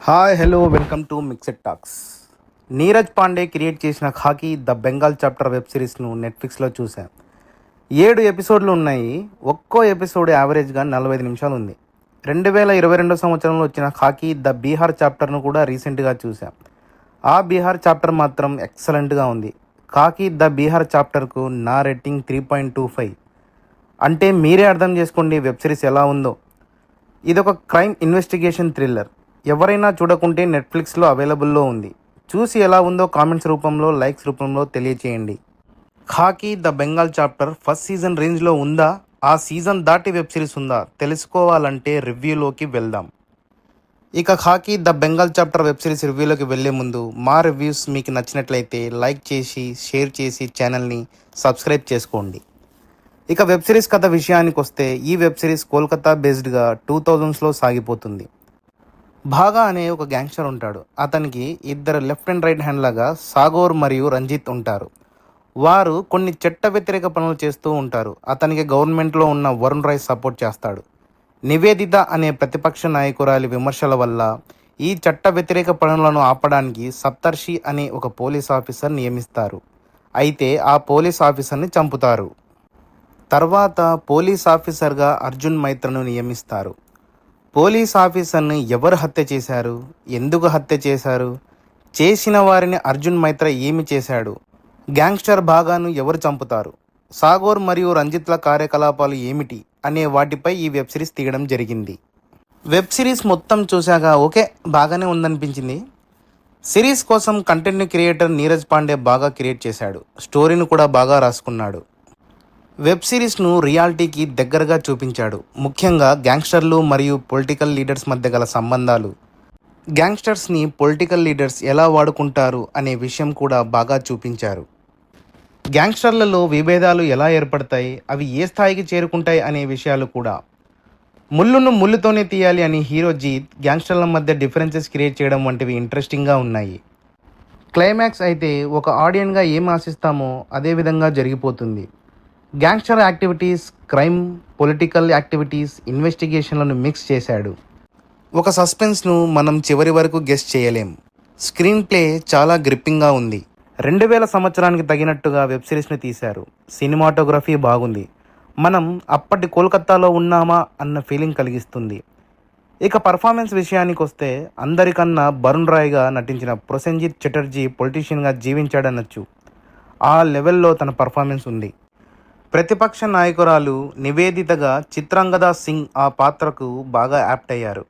Hi hello welcome to mixed talks. Neeraj Pandey create చేసిన ఖాకీ the Bengal chapter web సిరీస్ను నెట్ఫ్లిక్స్లో చూశాను. 7 ఎపిసోడ్లు ఉన్నాయి. ఒక్కో ఎపిసోడ్ యావరేజ్గా 45 నిమిషాలు ఉంది. 2022 సంవత్సరంలో వచ్చిన ఖాకీ ద బీహార్ చాప్టర్ను కూడా రీసెంట్గా చూశాం. ఆ బీహార్ చాప్టర్ మాత్రం ఎక్సలెంట్గా ఉంది. ఖాకీ ద బీహార్ చాప్టర్కు నా రేటింగ్ 3.25. అంటే మీరే అర్థం చేసుకోండి వెబ్ సిరీస్ ఎలా ఉందో. ఇదొక క్రైమ్ ఇన్వెస్టిగేషన్ థ్రిల్లర్. ఎవరైనా చూడకుంటే నెట్ఫ్లిక్స్లో అవైలబుల్లో ఉంది. చూసి ఎలా ఉందో కామెంట్స్ రూపంలో, లైక్స్ రూపంలో తెలియచేయండి. Khakee the Bengal chapter first season రేంజ్లో ఉందా, ఆ సీజన్ దాటి వెబ్ సిరీస్ ఉందా తెలుసుకోవాలంటే రివ్యూలోకి వెళ్దాం. ఇక Khakee the Bengal chapter web series రివ్యూలోకి వెళ్లే ముందు మా రివ్యూస్ మీకు నచ్చినట్లయితే లైక్ చేసి, షేర్ చేసి ఛానల్ని సబ్స్క్రైబ్ చేసుకోండి. ఇక వెబ్ సిరీస్ కథ విషయానికి వస్తే ఈ వెబ్ సిరీస్ కోల్కతా బేస్డ్గా 2000స్లో సాగిపోతుంది. భాగా అనే ఒక గ్యాంగ్స్టర్ ఉంటాడు. అతనికి ఇద్దరు లెఫ్ట్ అండ్ రైట్ హ్యాండ్ లాగా సాగోర్ మరియు రంజిత్ ఉంటారు. వారు కొన్ని చట్ట వ్యతిరేక పనులు చేస్తూ ఉంటారు. అతనికి గవర్నమెంట్లో ఉన్న వరుణ్ రాయ్ సపోర్ట్ చేస్తాడు. నివేదిత అనే ప్రతిపక్ష నాయకురాలి విమర్శల వల్ల ఈ చట్ట వ్యతిరేక పనులను ఆపడానికి సప్తర్షి అనే ఒక పోలీస్ ఆఫీసర్ నియమిస్తారు. అయితే ఆ పోలీస్ ఆఫీసర్ని చంపుతారు. తర్వాత పోలీస్ ఆఫీసర్గా అర్జున్ మైత్రను నియమిస్తారు. పోలీస్ ఆఫీసర్ని ఎవరు హత్య చేశారు, ఎందుకు హత్య చేశారు, చేసిన వారిని అర్జున్ మైత్ర ఏమి చేశాడు, గ్యాంగ్స్టర్ భాగాను ఎవరు చంపుతారు, సాగోర్ మరియు రంజిత్ల కార్యకలాపాలు ఏమిటి అనే వాటిపై ఈ వెబ్ సిరీస్ తీయడం జరిగింది. వెబ్ సిరీస్ మొత్తం చూశాక ఓకే బాగానే ఉందనిపించింది. సిరీస్ కోసం కంటెంట్ క్రియేటర్ నీరజ్ పాండే బాగా క్రియేట్ చేశాడు. స్టోరీని కూడా బాగా రాసుకున్నాడు. వెబ్ సిరీస్ను రియాలిటీకి దగ్గరగా చూపించాడు. ముఖ్యంగా గ్యాంగ్స్టర్లు మరియు పొలిటికల్ లీడర్స్ మధ్య గల సంబంధాలు, గ్యాంగ్స్టర్స్ని పొలిటికల్ లీడర్స్ ఎలా వాడుకుంటారు అనే విషయం కూడా బాగా చూపించారు. గ్యాంగ్స్టర్లలో విభేదాలు ఎలా ఏర్పడతాయి, అవి ఏ స్థాయికి చేరుకుంటాయి అనే విషయాలు కూడా. ముళ్ళును ముళ్ళుతోనే తీయాలి అని హీరో జీత్ గ్యాంగ్స్టర్ల మధ్య డిఫరెన్సెస్ క్రియేట్ చేయడం వంటివి ఇంట్రెస్టింగ్గా ఉన్నాయి. క్లైమాక్స్ అయితే ఒక ఆడియన్గా ఏం ఆశిస్తామో అదే విధంగా జరిగిపోతుంది. Gangster activities, crime, political activities, ఇన్వెస్టిగేషన్లను మిక్స్ చేశాడు. ఒక సస్పెన్స్ను మనం చివరి వరకు గెస్ చేయలేం. స్క్రీన్ ప్లే చాలా గ్రిప్పింగ్గా ఉంది. 2000 సంవత్సరానికి తగినట్టుగా వెబ్ సిరీస్ని తీశారు. సినిమాటోగ్రఫీ బాగుంది. మనం అప్పటి కోల్కతాలో ఉన్నామా అన్న ఫీలింగ్ కలిగిస్తుంది. ఇక పర్ఫార్మెన్స్ విషయానికి వస్తే అందరికన్నా వరుణ్ రాయ్గా నటించిన ప్రొసెన్జిత్ చటర్జీ పొలిటీషియన్గా జీవించాడనొచ్చు. ఆ లెవెల్లో తన పర్ఫార్మెన్స్ ఉంది. ప్రతిపక్ష నాయకురాలు నివేదితగా చిత్రాంగద సింగ్ ఆ పాత్రకు బాగా యాప్ట్ అయ్యారు.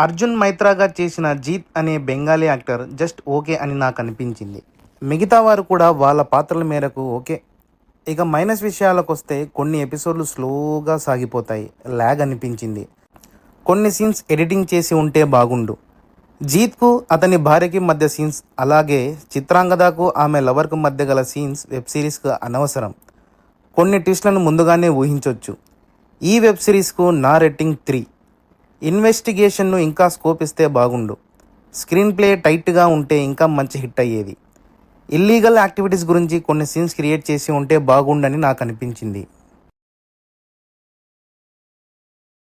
అర్జున్ మైత్రాగా చేసిన జీత్ అనే బెంగాలీ యాక్టర్ జస్ట్ ఓకే అని నాకు అనిపించింది. మిగతా వారు కూడా వాళ్ళ పాత్రల మేరకు ఓకే. ఇక మైనస్ విషయాలకు వస్తే కొన్ని ఎపిసోడ్లు స్లోగా సాగిపోతాయి, ల్యాగ్ అనిపించింది. కొన్ని సీన్స్ ఎడిటింగ్ చేసి ఉంటే బాగుండు. జీత్కు అతని భార్యకి మధ్య సీన్స్, అలాగే చిత్రాంగదకు ఆమె లవర్కు మధ్య గల సీన్స్ వెబ్ సిరీస్కు అనవసరం. కొన్ని ట్విస్ట్లను ముందుగానే ఊహించవచ్చు. ఈ వెబ్ సిరీస్కు నా రేటింగ్ 3. ఇన్వెస్టిగేషన్ను ఇంకా స్కోప్ ఇస్తే బాగుండు. స్క్రీన్ ప్లే టైట్గా ఉంటే ఇంకా మంచి హిట్ అయ్యేది. ఇల్లీగల్ యాక్టివిటీస్ గురించి కొన్ని సీన్స్ క్రియేట్ చేసి ఉంటే బాగుండని నాకు అనిపించింది.